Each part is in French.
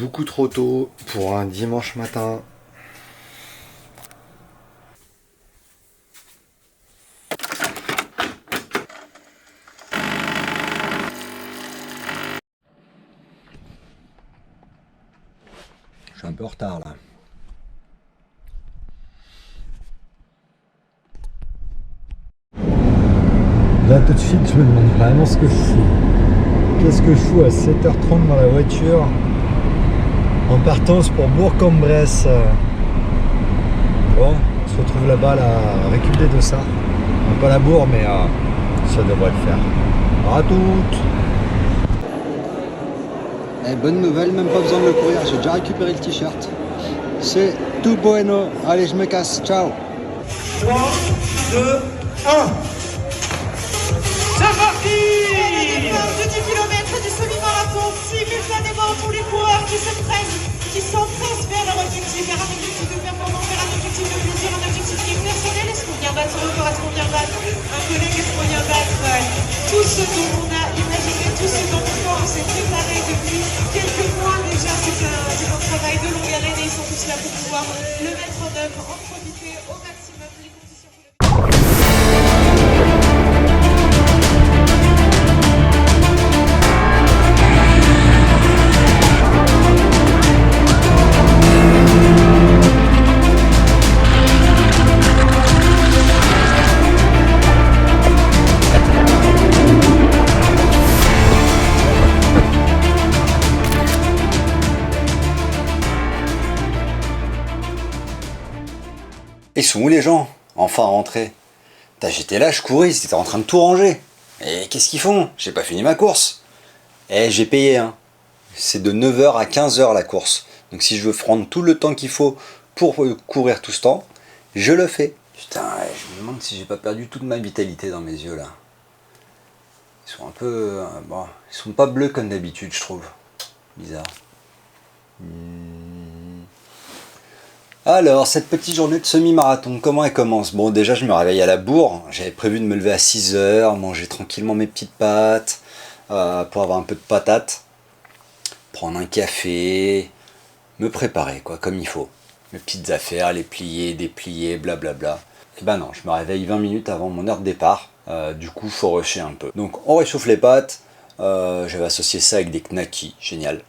beaucoup trop tôt pour un dimanche matin. Je suis un peu en retard là. Là tout de suite je me demande vraiment ce que je fous. Qu'est-ce que je fous à 7h30 dans la voiture en partance pour Bourg-en-Bresse. Bon, on se retrouve là-bas à récup des dossards. Pas la bourre mais ça devrait le faire. Alors à toutes. Eh, bonne nouvelle, même pas besoin de le courir, j'ai déjà récupéré le t-shirt. C'est tout bueno. Allez, je me casse, ciao. 3, 2, 1. C'est parti! De 10 km du semi-marathon, 6 bulletins des morts pour les coureurs qui s'empressent vers leur objectif, vers un objectif de performance, vers un objectif de plaisir, un objectif qui est personnel. Est-ce qu'on vient battre son record? Est-ce qu'on vient battre un collègue? Est-ce qu'on vient battre tout ce dont on a imaginé, tout ce dont on s'est préparé depuis quelques mois déjà? C'est un travail de longue haleine et ils sont tous là pour pouvoir le mettre en œuvre, en profiter au maximum les conditions. Ils sont où les gens? Enfin rentrés. J'étais là, je courais, ils étaient en train de tout ranger. Et qu'est-ce qu'ils font? J'ai pas fini ma course. Eh, j'ai payé, hein. C'est de 9h à 15h la course. Donc si je veux prendre tout le temps qu'il faut pour courir tout ce temps, je le fais. Putain, je me demande si j'ai pas perdu toute ma vitalité dans mes yeux là. Ils sont un peu... bon, ils sont pas bleus comme d'habitude, je trouve. Bizarre. Alors, cette petite journée de semi-marathon, comment elle commence? Bon, déjà, je me réveille à la bourre. J'avais prévu de me lever à 6h, manger tranquillement mes petites pâtes, pour avoir un peu de patate, prendre un café, me préparer, quoi, comme il faut. Mes petites affaires, les plier, déplier, blablabla. Et ben non, je me réveille 20 minutes avant mon heure de départ. Du coup, faut rusher un peu. Donc, on réchauffe les pâtes. J'avais associé ça avec des knackis, génial.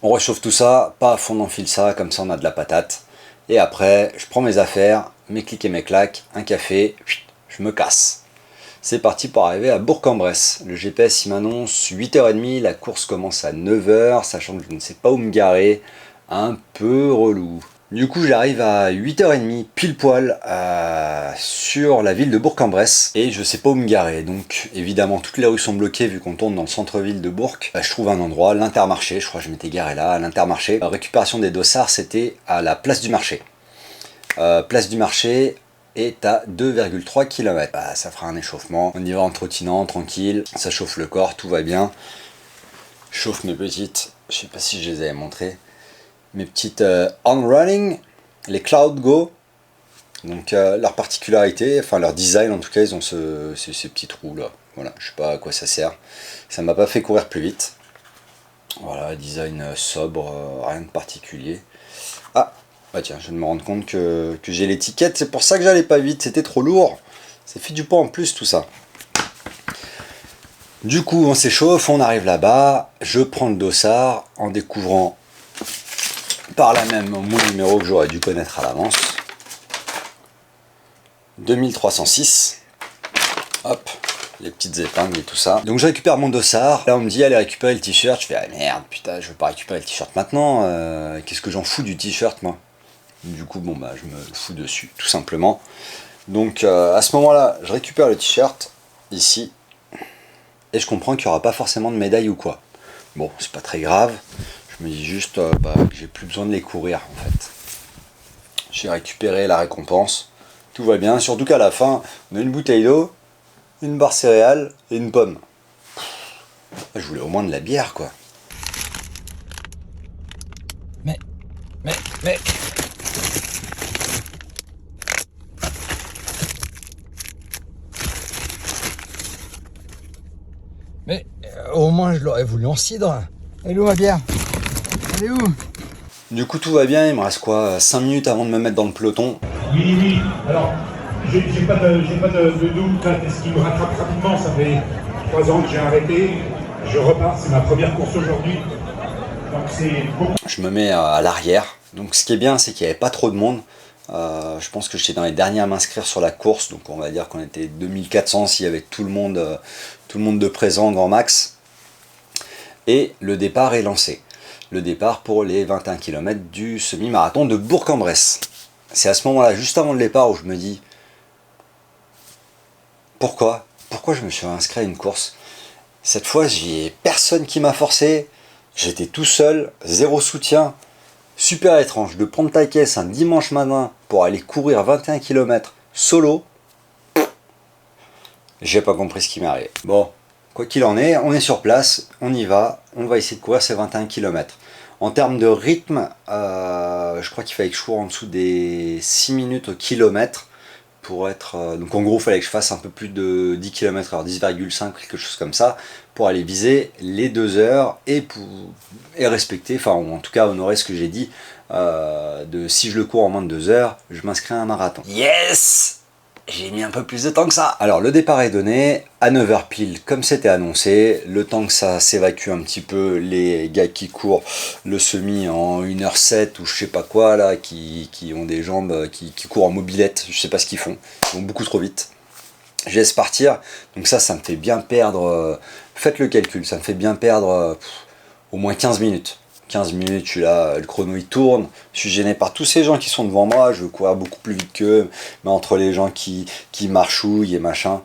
On réchauffe tout ça, pas à fond, on enfile ça, comme ça on a de la patate. Et après, je prends mes affaires, mes clics et mes claques, un café, je me casse. C'est parti pour arriver à Bourg-en-Bresse. Le GPS il m'annonce 8h30, la course commence à 9h, sachant que je ne sais pas où me garer. Un peu relou. Du coup, j'arrive à 8h30, pile poil, sur la ville de Bourg-en-Bresse. Et je sais pas où me garer. Donc, évidemment, toutes les rues sont bloquées vu qu'on tourne dans le centre-ville de Bourg. Je trouve un endroit, l'Intermarché. Je crois que je m'étais garé là, à l'Intermarché. La récupération des dossards, c'était à la place du marché. Place du marché est à 2,3 km. Bah, ça fera un échauffement. On y va en trottinant, tranquille. Ça chauffe le corps, tout va bien. Je chauffe mes petites. Je sais pas si je les avais montrées. Mes petites on-running, les Cloud Go. Donc leur particularité, enfin leur design en tout cas, ils ont ces petits trous là. Voilà, je sais pas à quoi ça sert. Ça m'a pas fait courir plus vite. Voilà, design sobre, rien de particulier. Ah, bah tiens, je viens de me rendre compte que j'ai l'étiquette, c'est pour ça que j'allais pas vite, c'était trop lourd. Ça fait du poids en plus tout ça. Du coup, on s'échauffe, on arrive là-bas, je prends le dossard en découvrant par là même mon numéro que j'aurais dû connaître à l'avance. 2306. Hop, les petites épingles et tout ça. Donc je récupère mon dossard. Là on me dit allez récupérer le t-shirt. Je fais ah merde, putain, je veux pas récupérer le t-shirt maintenant. Qu'est-ce que j'en fous du t-shirt moi? Du coup bon bah je me le fous dessus tout simplement. Donc à ce moment-là, je récupère le t-shirt ici et je comprends qu'il n'y aura pas forcément de médaille ou quoi. Bon, c'est pas très grave. Je me dis juste que j'ai plus besoin de les courir en fait. J'ai récupéré la récompense. Tout va bien, surtout qu'à la fin, on a une bouteille d'eau, une barre céréales et une pomme. Je voulais au moins de la bière quoi. Mais... au moins je l'aurais voulu en cidre. Elle est où ma bière? Elle est où? Du coup tout va bien, il me reste quoi 5 minutes avant de me mettre dans le peloton. Oui, oui. Alors, j'ai pas de doute. Ce qui me rattrape rapidement, ça fait 3 ans que j'ai arrêté. Je repars, c'est ma première course aujourd'hui. Donc c'est beaucoup. Je me mets à l'arrière. Donc ce qui est bien, c'est qu'il n'y avait pas trop de monde. Je pense que j'étais dans les derniers à m'inscrire sur la course. Donc on va dire qu'on était 2400 s'il y avait tout le monde de présent, grand max. Et le départ est lancé. Le départ pour les 21 km du semi-marathon de Bourg-en-Bresse. C'est à ce moment-là, juste avant le départ, où je me dis pourquoi je me suis inscrit à une course. Cette fois, j'ai personne qui m'a forcé. J'étais tout seul, zéro soutien. Super étrange de prendre ta caisse un dimanche matin pour aller courir 21 km solo. J'ai pas compris ce qui m'est arrivé. Bon, quoi qu'il en est, on est sur place, on y va, on va essayer de courir ces 21 km. En termes de rythme, je crois qu'il fallait que je cours en dessous des 6 minutes au kilomètre pour être... donc en gros, il fallait que je fasse un peu plus de 10 km/h, 10,5, quelque chose comme ça, pour aller viser les 2 heures et respecter, enfin en tout cas honorer ce que j'ai dit, de si je le cours en moins de 2 heures, je m'inscris à un marathon. Yes! J'ai mis un peu plus de temps que ça. Alors le départ est donné à 9h pile comme c'était annoncé. Le temps que ça s'évacue un petit peu, les gars qui courent le semi en 1h07 ou je sais pas quoi là, qui ont des jambes, qui courent en mobilette, je sais pas ce qu'ils font. Ils vont beaucoup trop vite. Je laisse partir. Donc ça me fait bien perdre, faites le calcul, ça me fait bien perdre au moins 15 minutes. 15 minutes, je suis là, le chrono il tourne, je suis gêné par tous ces gens qui sont devant moi, je veux courir beaucoup plus vite qu'eux, mais entre les gens qui marchouillent et machin,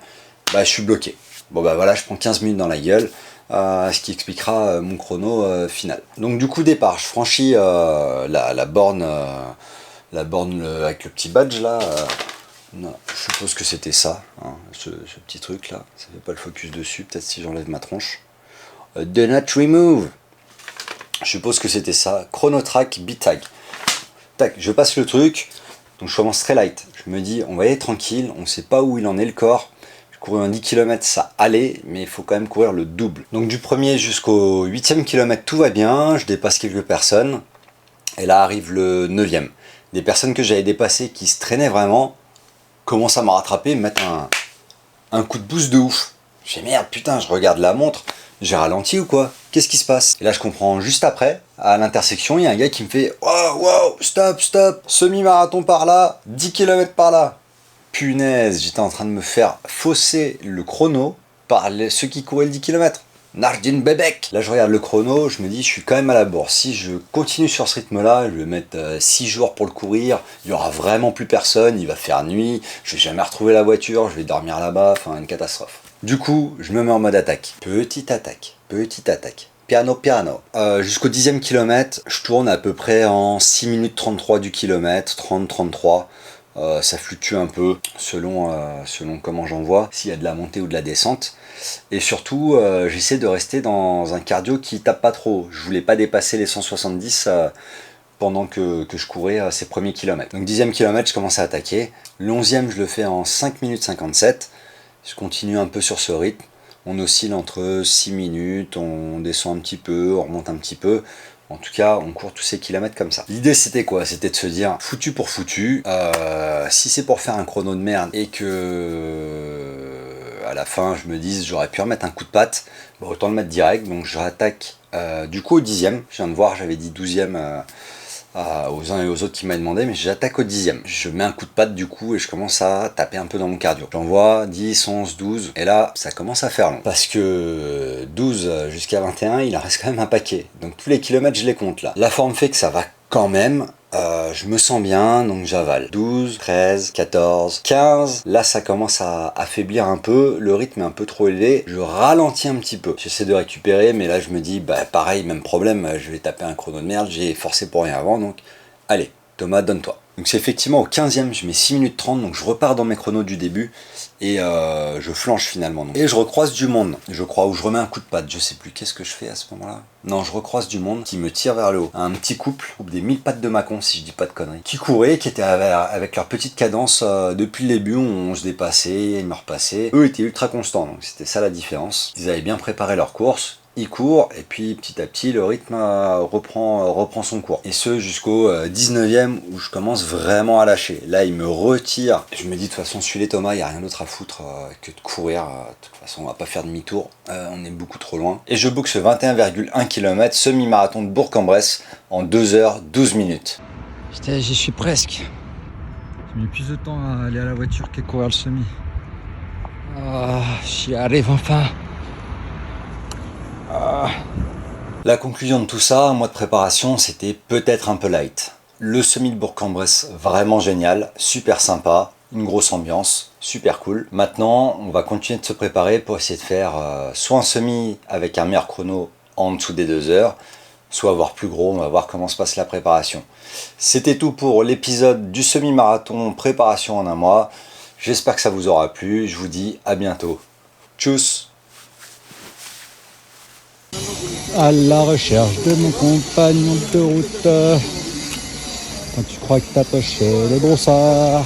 bah je suis bloqué. Bon bah voilà, je prends 15 minutes dans la gueule, ce qui expliquera mon chrono final. Donc du coup départ, je franchis la borne, avec le petit badge là, non, je suppose que c'était ça, hein, ce petit truc là, ça fait pas le focus dessus, peut-être si j'enlève ma tronche. Do not remove. Je suppose que c'était ça, Chronotrack B-Tag. Tac, je passe le truc, donc je commence très light. Je me dis, on va y aller tranquille, on sait pas où il en est le corps. Je courais un 10 km, ça allait, mais il faut quand même courir le double. Donc du premier jusqu'au 8e kilomètre, tout va bien, je dépasse quelques personnes. Et là arrive le 9e. Des personnes que j'avais dépassées qui se traînaient vraiment, commencent à me rattraper, me mettre un coup de boost de ouf. Je dis merde, putain, je regarde la montre. J'ai ralenti ou quoi? Qu'est-ce qui se passe? Et là je comprends juste après, à l'intersection, il y a un gars qui me fait wow, stop, semi-marathon par là, 10 km par là. Punaise, j'étais en train de me faire fausser le chrono par ceux qui couraient le 10 km. Nardine Bebek. Là je regarde le chrono, je me dis je suis quand même à la bourre. Si je continue sur ce rythme là, je vais mettre 6 jours pour le courir, il y aura vraiment plus personne, il va faire nuit, je vais jamais retrouver la voiture, je vais dormir là-bas, enfin une catastrophe. Du coup, je me mets en mode attaque. Petite attaque. Piano. Jusqu'au 10e kilomètre, je tourne à peu près en 6 minutes 33 du kilomètre, 30-33. Ça fluctue un peu selon comment j'envoie, s'il y a de la montée ou de la descente. Et surtout, j'essaie de rester dans un cardio qui tape pas trop. Je voulais pas dépasser les 170 pendant que je courais ces premiers kilomètres. Donc 10e kilomètre, je commence à attaquer. Le 11e, je le fais en 5 minutes 57. Je continue un peu sur ce rythme, on oscille entre 6 minutes, on descend un petit peu, on remonte un petit peu. En tout cas, on court tous ces kilomètres comme ça. L'idée c'était quoi? C'était de se dire, foutu pour foutu, si c'est pour faire un chrono de merde et que à la fin je me dise j'aurais pu remettre un coup de patte, bah, autant le mettre direct. Donc je rattaque du coup au 10e, je viens de voir, j'avais dit 12e aux uns et aux autres qui m'avaient demandé, mais j'attaque au 10e. Je mets un coup de patte du coup et je commence à taper un peu dans mon cardio. J'envoie 10, 11, 12 et là ça commence à faire long. Parce que 12 jusqu'à 21 il en reste quand même un paquet. Donc tous les kilomètres je les compte là. La forme fait que ça va quand même. Je me sens bien, donc j'avale. 12, 13, 14, 15. Là, ça commence à affaiblir un peu. Le rythme est un peu trop élevé. Je ralentis un petit peu. J'essaie de récupérer, mais là, je me dis, bah pareil, même problème. Je vais taper un chrono de merde. J'ai forcé pour rien avant, donc allez, Thomas, donne-toi. Donc c'est effectivement au 15e, je mets 6 minutes 30, donc je repars dans mes chronos du début et je flanche finalement. Donc. Et je recroise du monde, je crois, ou je remets un coup de patte, je sais plus, qu'est-ce que je fais à ce moment-là? Non, je recroise du monde qui me tire vers le haut. Un petit couple, des 1000 pattes de Mâcon, si je dis pas de conneries, qui couraient, qui étaient avec leur petite cadence depuis le début, on se dépassait, ils me repassaient. Eux étaient ultra constants, donc c'était ça la différence. Ils avaient bien préparé leur course. il court, et puis petit à petit le rythme reprend son cours. Et ce jusqu'au 19e où je commence vraiment à lâcher. Là il me retire, je me dis de toute façon suis les Thomas, il n'y a rien d'autre à foutre que de courir, de toute façon on va pas faire demi-tour, on est beaucoup trop loin. Et je boucle ce 21,1 km semi-marathon de Bourg-en-Bresse en 2h12 minutes. Putain, j'y suis presque. J'ai mis plus de temps à aller à la voiture qu'à courir le semi. Ah, j'y arrive enfin. La conclusion de tout ça, un mois de préparation, c'était peut-être un peu light. Le semi de Bourg-en-Bresse, vraiment génial, super sympa, une grosse ambiance, super cool. Maintenant, on va continuer de se préparer pour essayer de faire soit un semi avec un meilleur chrono en dessous des 2 heures, soit voire plus gros, on va voir comment se passe la préparation. C'était tout pour l'épisode du semi-marathon préparation en un mois. J'espère que ça vous aura plu, je vous dis à bientôt. Tchuss! À la recherche de mon compagnon de route. Quand tu crois que t'as poché le brossard.